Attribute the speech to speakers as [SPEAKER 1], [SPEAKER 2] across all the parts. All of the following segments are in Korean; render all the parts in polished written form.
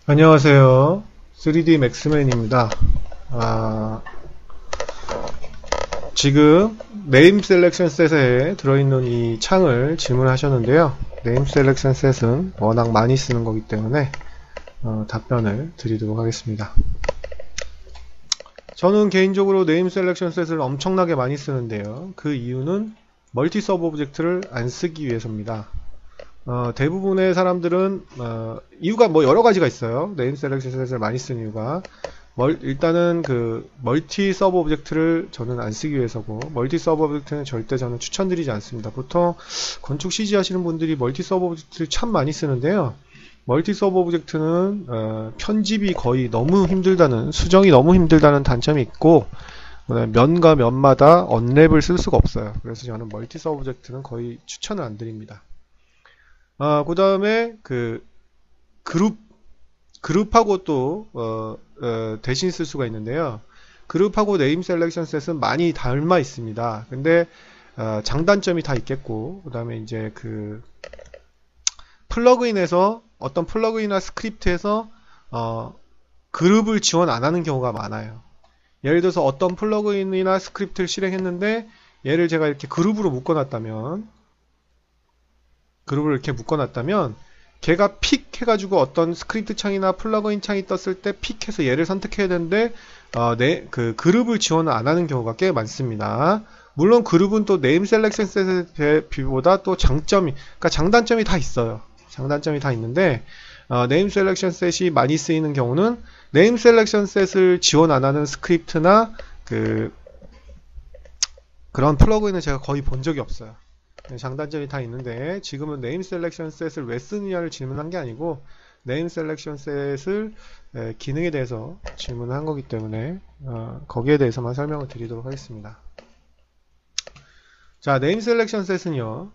[SPEAKER 1] 안녕하세요. 3D 맥스맨입니다. 아, 지금 네임 셀렉션 셋에 들어있는 이 창을 질문하셨는데요. 네임 셀렉션 셋은 워낙 많이 쓰는 거기 때문에 답변을 드리도록 하겠습니다. 저는 개인적으로 네임 셀렉션 셋을 엄청나게 많이 쓰는데요. 그 이유는 멀티 서브 오브젝트를 안 쓰기 위해서입니다. 대부분의 사람들은 이유가 뭐 여러 가지가 있어요. 네임 셀렉션 셋을 많이 쓰는 이유가 일단은 그 멀티 서브 오브젝트를 저는 안 쓰기 위해서고, 멀티 서브 오브젝트는 절대 저는 추천드리지 않습니다. 보통 건축 CG 하시는 분들이 멀티 서브 오브젝트를 참 많이 쓰는데요. 멀티 서브 오브젝트는 편집이 거의 너무 힘들다는, 수정이 너무 힘들다는 단점이 있고, 면과 면마다 언랩을 쓸 수가 없어요. 그래서 저는 멀티 서브 오브젝트는 거의 추천을 안 드립니다. 그 다음에 그 그룹하고 또 대신 쓸 수가 있는데요. 그룹하고 네임 셀렉션 셋은 많이 닮아 있습니다. 근데 장단점이 다 있겠고, 그 다음에 이제 그 플러그인에서 어떤 플러그인이나 스크립트에서 그룹을 지원 안 하는 경우가 많아요. 예를 들어서 어떤 플러그인이나 스크립트를 실행했는데 얘를 제가 이렇게 그룹을 이렇게 묶어놨다면 걔가 픽 해가지고 어떤 스크립트 창이나 플러그인 창이 떴을 때 픽해서 얘를 선택해야 되는데 그 그룹을 지원을 안 하는 경우가 꽤 많습니다. 물론 그룹은 또 네임 셀렉션 셋에 비보다 또 그러니까 장단점이 다 있어요. 장단점이 다 있는데 네임 셀렉션 셋이 많이 쓰이는 경우는 네임 셀렉션 셋을 지원 안 하는 스크립트나 그런 플러그인을 제가 거의 본 적이 없어요. 장단점이 다 있는데, 지금은 네임 셀렉션 셋을 왜 쓰느냐를 질문한 게 아니고 네임 셀렉션 셋을 기능에 대해서 질문을 한 거기 때문에 거기에 대해서만 설명을 드리도록 하겠습니다. 자, 네임 셀렉션 셋은요,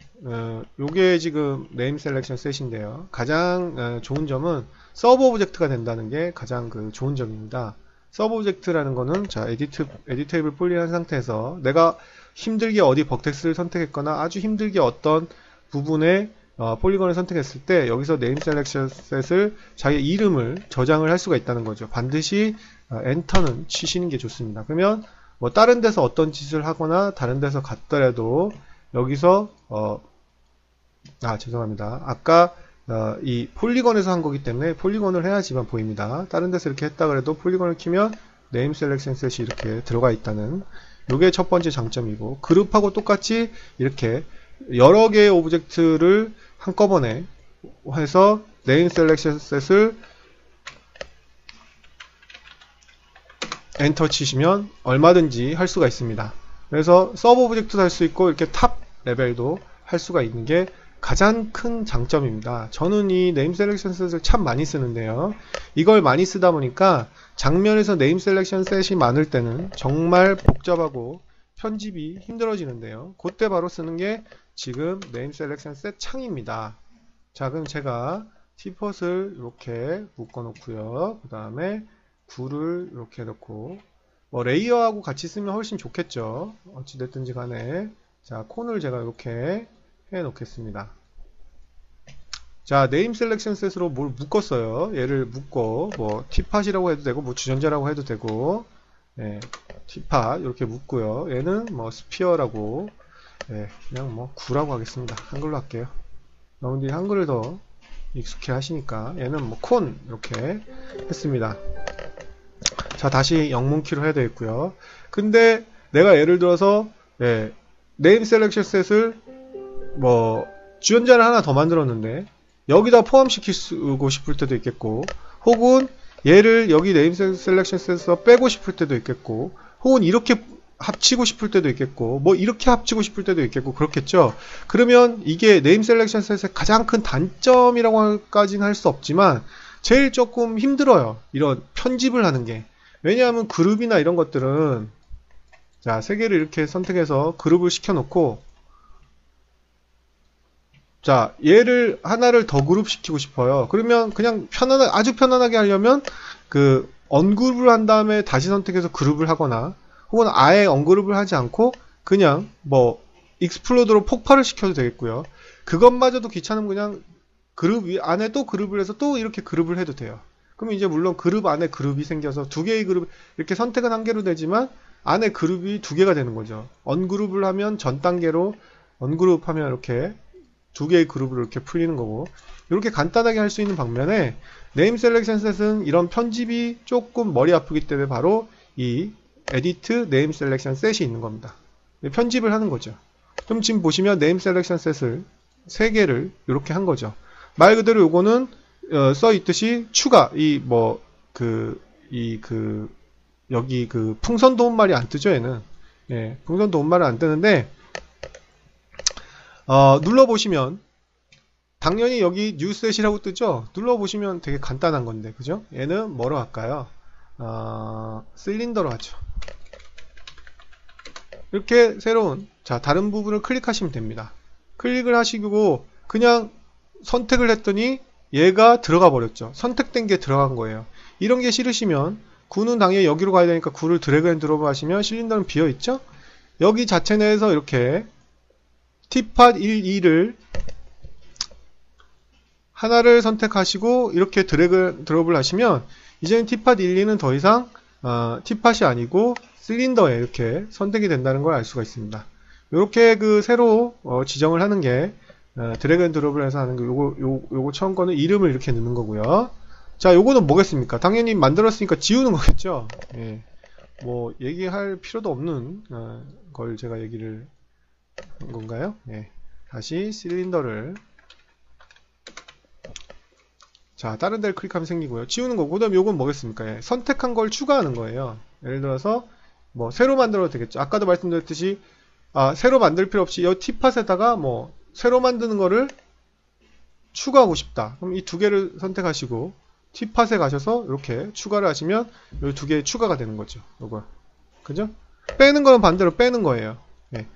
[SPEAKER 1] 요게 지금 네임 셀렉션 셋인데요, 가장 좋은 점은 서브 오브젝트가 된다는 게 가장 좋은 점입니다. 서브 오브젝트라는 거는, 자, 에디테이블 풀리한 상태에서 내가 힘들게 어디 버텍스를 선택했거나 아주 힘들게 어떤 부분에 폴리건을 선택했을 때 여기서 네임 셀렉션 셋을 자기 이름을 저장을 할 수가 있다는 거죠. 반드시 엔터는 치시는 게 좋습니다. 그러면 뭐 다른 데서 어떤 짓을 하거나 다른 데서 갔더라도 여기서 죄송합니다. 아까 이 폴리건에서 한 거기 때문에 폴리건을 해야지만 보입니다. 다른 데서 이렇게 했다 그래도 폴리건을 키면 네임 셀렉션 셋이 이렇게 들어가 있다는, 요게 첫 번째 장점이고, 그룹하고 똑같이 이렇게 여러 개의 오브젝트를 한꺼번에 해서 네임 셀렉션 셋을 엔터 치시면 얼마든지 할 수가 있습니다. 그래서 서브 오브젝트도 할 수 있고 이렇게 탑 레벨도 할 수가 있는 게 가장 큰 장점입니다. 저는 이 네임 셀렉션 셋을 참 많이 쓰는데요. 이걸 많이 쓰다 보니까 장면에서 네임 셀렉션 셋이 많을 때는 정말 복잡하고 편집이 힘들어지는데요. 그때 바로 쓰는 게 지금 네임 셀렉션 셋 창입니다. 자, 그럼 제가 티폿을 이렇게 묶어 놓고요. 그 다음에 굴을 이렇게 넣고, 뭐 레이어하고 같이 쓰면 훨씬 좋겠죠. 어찌됐든지 간에, 자, 콘을 제가 이렇게 해 놓겠습니다. 자, 네임 셀렉션 셋으로 뭘 묶었어요. 얘를 묶고, 뭐 티팟이라고 해도 되고, 뭐 주전자라고 해도 되고, 티팟 이렇게 묶고요. 얘는 뭐 스피어라고, 그냥 뭐 구라고 하겠습니다. 한글로 할게요. 여러분들이 한글을 더 익숙해 하시니까. 얘는 뭐 콘 이렇게 했습니다. 자, 다시 영문키로 해야 되겠고요. 근데 내가 예를 들어서 네임 셀렉션 셋을 뭐 주연자를 하나 더 만들었는데 여기다 포함시키고 싶을 때도 있겠고, 혹은 얘를 여기 네임 셀렉션 셋에서 빼고 싶을 때도 있겠고, 혹은 이렇게 합치고 싶을 때도 있겠고, 뭐 이렇게 합치고 싶을 때도 있겠고, 그렇겠죠. 그러면 이게 네임 셀렉션 셋의 가장 큰 단점이라고까지는 할 수 없지만 제일 조금 힘들어요. 이런 편집을 하는 게. 왜냐하면 그룹이나 이런 것들은, 자, 세 개를 이렇게 선택해서 그룹을 시켜놓고, 자, 얘를 하나를 더 그룹 시키고 싶어요. 그러면 그냥 아주 편안하게 하려면 언그룹을 한 다음에 다시 선택해서 그룹을 하거나, 혹은 아예 언그룹을 하지 않고 그냥 뭐 익스플로드로 폭발을 시켜도 되겠고요. 그것마저도 귀찮으면 그냥 그룹 안에 또 그룹을 해서 또 이렇게 그룹을 해도 돼요. 그럼 이제 물론 그룹 안에 그룹이 생겨서 두 개의 그룹, 이렇게 선택은 한 개로 되지만 안에 그룹이 두 개가 되는 거죠. 언그룹을 하면 전 단계로, 언그룹 하면 이렇게 두 개의 그룹으로 이렇게 풀리는 거고, 이렇게 간단하게 할 수 있는 방면에 네임 셀렉션 셋은 이런 편집이 조금 머리 아프기 때문에 바로 이 에디트 네임 셀렉션 셋이 있는 겁니다. 편집을 하는 거죠. 그럼 지금 보시면 네임 셀렉션 셋을 3개를 이렇게 한 거죠. 말 그대로 요거는 써 있듯이 추가, 여기 그 풍선 도움말이 안 뜨죠, 얘는. 예, 풍선 도움말은 안 뜨는데, 눌러보시면, 당연히 여기 뉴셋이라고 뜨죠? 눌러보시면 되게 간단한 건데, 그죠? 얘는 뭐로 할까요? 실린더로 하죠. 이렇게 새로운, 자, 다른 부분을 클릭하시면 됩니다. 클릭을 하시고, 그냥 선택을 했더니, 얘가 들어가 버렸죠. 선택된 게 들어간 거예요. 이런 게 싫으시면, 9는 당연히 여기로 가야 되니까 9를 드래그 앤 드롭 하시면 실린더는 비어 있죠? 여기 자체 내에서 이렇게, 티팟 1, 2를 하나를 선택하시고 이렇게 드래그 드롭을 하시면 이제는 티팟 1, 2는 더 이상 티팟이 아니고 실린더에 이렇게 선택이 된다는 걸 알 수가 있습니다. 이렇게 그 새로 지정을 하는 게 드래그 앤 드롭을 해서 하는 거, 요거 처음 거는 이름을 이렇게 넣는 거고요. 자, 요거는 뭐겠습니까? 당연히 만들었으니까 지우는 거겠죠. 예. 뭐 얘기할 필요도 없는 걸 제가 얘기를 한 건가요? 예. 다시 실린더를, 자, 다른 데를 클릭하면 생기고요. 지우는 거고, 그 다음에 요건 뭐겠습니까? 예, 선택한 걸 추가하는 거예요. 예를 들어서, 뭐, 새로 만들어도 되겠죠. 아까도 말씀드렸듯이, 새로 만들 필요 없이, 이 티팟에다가 뭐, 새로 만드는 거를 추가하고 싶다. 그럼 이 두 개를 선택하시고, 티팟에 가셔서, 이렇게 추가를 하시면, 이 두 개 추가가 되는 거죠. 요거. 그죠? 빼는 거는 반대로 빼는 거예요. 예.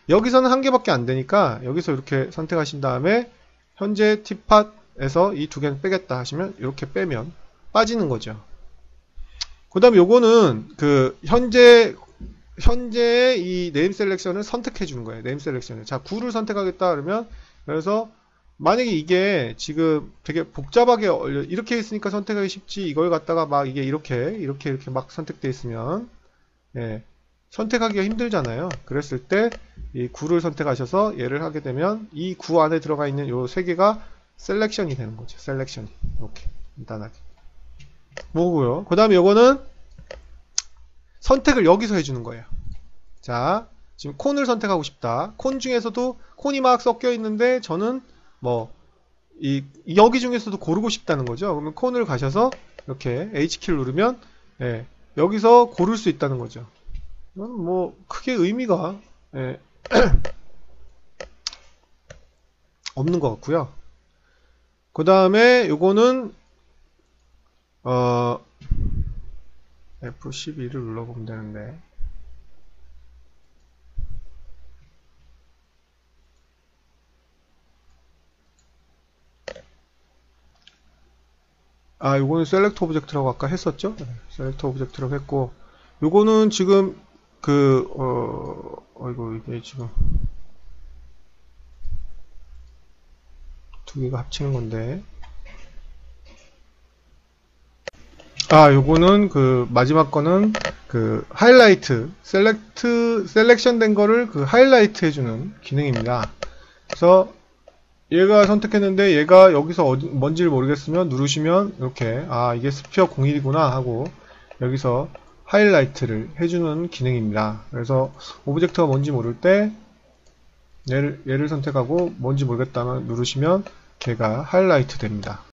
[SPEAKER 1] 여기서는 한 개밖에 안 되니까, 여기서 이렇게 선택하신 다음에, 현재 티팟, 에서 이 두 개는 빼겠다 하시면 이렇게 빼면 빠지는 거죠. 그 다음에 요거는 그 현재의 이 네임 셀렉션을 선택해 주는 거예요. 네임 셀렉션을. 자, 9를 선택하겠다 그러면, 그래서 만약에 이게 지금 되게 복잡하게 이렇게 있으니까 선택하기 쉽지, 이걸 갖다가 막 이게 이렇게 막 선택돼 있으면, 예, 선택하기가 힘들잖아요. 그랬을 때 이 9를 선택하셔서 얘를 하게 되면 이 9 안에 들어가 있는 요 세 개가 셀렉션이 되는 거죠. 셀렉션이. 이렇게 간단하게. 뭐고요. 그 다음에 요거는 선택을 여기서 해주는 거예요. 자, 지금 콘을 선택하고 싶다. 콘 중에서도 콘이 막 섞여 있는데 저는 뭐 여기 중에서도 고르고 싶다는 거죠. 그러면 콘을 가셔서 이렇게 H키를 누르면, 예, 여기서 고를 수 있다는 거죠. 이건 뭐 크게 의미가, 예, 없는 것 같고요. 그 다음에 요거는 F12를 눌러보면 되는데, 요거는 셀렉트 오브젝트라고 아까 했었죠? 네, 셀렉트 오브젝트라고 했고, 요거는 지금 이거 이게 지금 두 개가 합치는 건데, 요거는 그 마지막 거는 그 하이라이트, 셀렉션 된 거를 그 하이라이트 해주는 기능입니다. 그래서 얘가 선택했는데 얘가 여기서 뭔지를 모르겠으면 누르시면 이렇게, 이게 스피어 01이구나 하고 여기서 하이라이트를 해주는 기능입니다. 그래서 오브젝트가 뭔지 모를 때 얘를 선택하고 뭔지 모르겠다면 누르시면 걔가 하이라이트 됩니다.